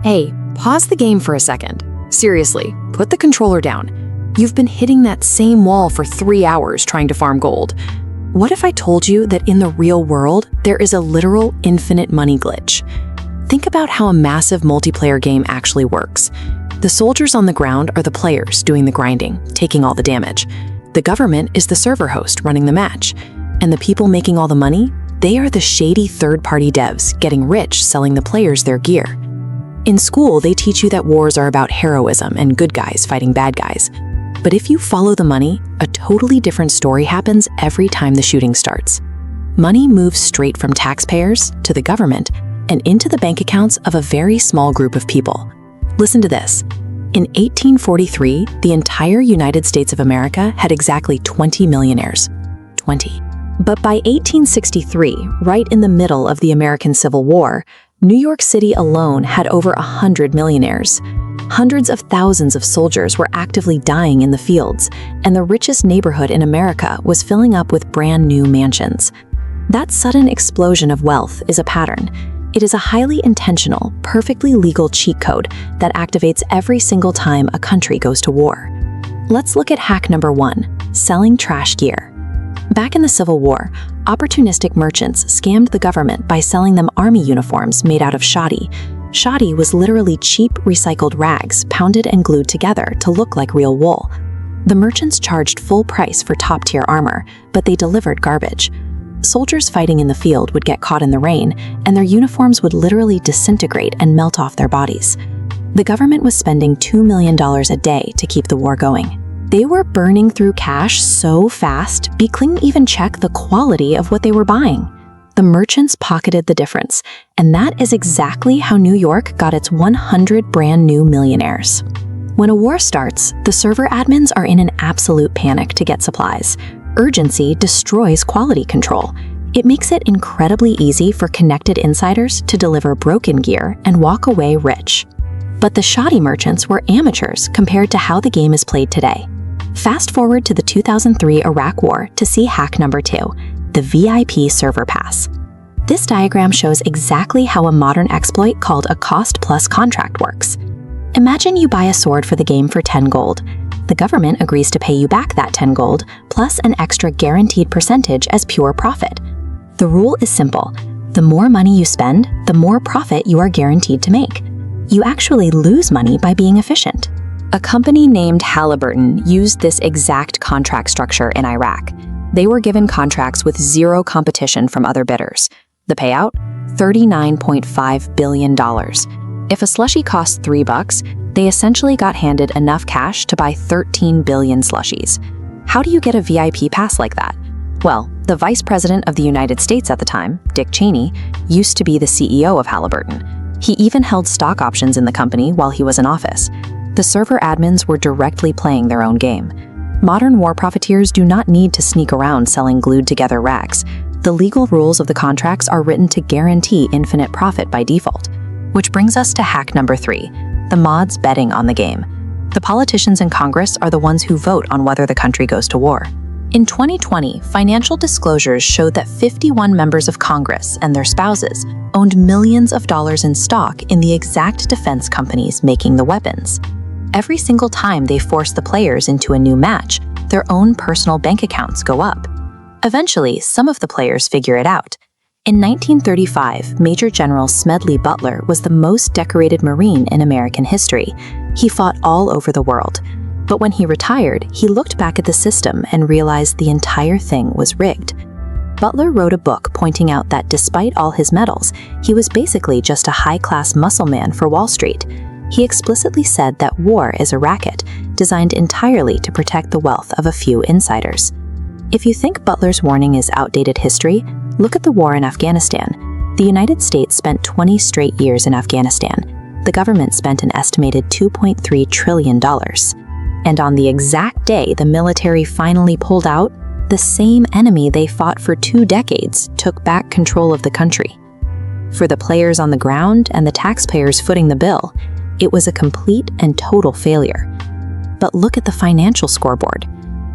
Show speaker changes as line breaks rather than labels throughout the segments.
Hey, pause the game for a second. Seriously, put the controller down. You've been hitting that same wall for 3 hours trying to farm gold. What if I told you that in the real world, there is a literal infinite money glitch? Think about how a massive multiplayer game actually works. The soldiers on the ground are the players doing the grinding, taking all the damage. The government is the server host running the match. And the people making all the money, they are the shady third-party devs getting rich selling the players their gear. In school, they teach you that wars are about heroism and good guys fighting bad guys. But if you follow the money, a totally different story happens every time the shooting starts. Money moves straight from taxpayers to the government and into the bank accounts of a very small group of people. Listen to this. In 1843, the entire United States of America had exactly 20 millionaires. 20. But by 1863, right in the middle of the American Civil War, New York City alone had over 100 millionaires. Hundreds of thousands of soldiers were actively dying in the fields, and the richest neighborhood in America was filling up with brand new mansions. That sudden explosion of wealth is a pattern. It is a highly intentional, perfectly legal cheat code that activates every single time a country goes to war. Let's look at hack number 1, selling trash gear. Back in the Civil War, opportunistic merchants scammed the government by selling them army uniforms made out of shoddy. Shoddy was literally cheap, recycled rags pounded and glued together to look like real wool. The merchants charged full price for top-tier armor, but they delivered garbage. Soldiers fighting in the field would get caught in the rain, and their uniforms would literally disintegrate and melt off their bodies. The government was spending $2 million a day to keep the war going. They were burning through cash so fast, we couldn't even check the quality of what they were buying. The merchants pocketed the difference, and that is exactly how New York got its 100 brand new millionaires. When a war starts, the server admins are in an absolute panic to get supplies. Urgency destroys quality control. It makes it incredibly easy for connected insiders to deliver broken gear and walk away rich. But the shoddy merchants were amateurs compared to how the game is played today. Fast forward to the 2003 Iraq War to see hack number 2, the VIP server pass. This diagram shows exactly how a modern exploit called a cost-plus contract works. Imagine you buy a sword for the game for 10 gold. The government agrees to pay you back that 10 gold, plus an extra guaranteed percentage as pure profit. The rule is simple. The more money you spend, the more profit you are guaranteed to make. You actually lose money by being efficient. A company named Halliburton used this exact contract structure in Iraq. They were given contracts with zero competition from other bidders. The payout? $39.5 billion. If a slushie cost $3, they essentially got handed enough cash to buy 13 billion slushies. How do you get a VIP pass like that? Well, the Vice President of the United States at the time, Dick Cheney, used to be the CEO of Halliburton. He even held stock options in the company while he was in office. The server admins were directly playing their own game. Modern war profiteers do not need to sneak around selling glued-together rags. The legal rules of the contracts are written to guarantee infinite profit by default. Which brings us to hack number 3, the mods betting on the game. The politicians in Congress are the ones who vote on whether the country goes to war. In 2020, financial disclosures showed that 51 members of Congress and their spouses owned millions of dollars in stock in the exact defense companies making the weapons. Every single time they force the players into a new match, their own personal bank accounts go up. Eventually, some of the players figure it out. In 1935, Major General Smedley Butler was the most decorated Marine in American history. He fought all over the world. But when he retired, he looked back at the system and realized the entire thing was rigged. Butler wrote a book pointing out that despite all his medals, he was basically just a high-class muscle man for Wall Street. He explicitly said that war is a racket, designed entirely to protect the wealth of a few insiders. If you think Butler's warning is outdated history, look at the war in Afghanistan. The United States spent 20 straight years in Afghanistan. The government spent an estimated $2.3 trillion. And on the exact day the military finally pulled out, the same enemy they fought for 2 decades took back control of the country. For the players on the ground and the taxpayers footing the bill, it was a complete and total failure. But look at the financial scoreboard.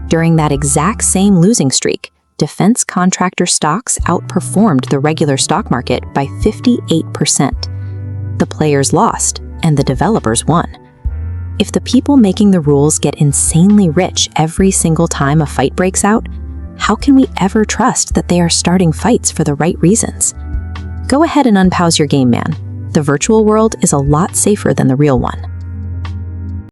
During that exact same losing streak, defense contractor stocks outperformed the regular stock market by 58%. The players lost,
and the developers won. If the people making the rules get insanely rich every single time a fight breaks out, how can we ever trust that they are starting fights for the right reasons? Go ahead and unpause your game, man. The virtual world is a lot safer than the real one.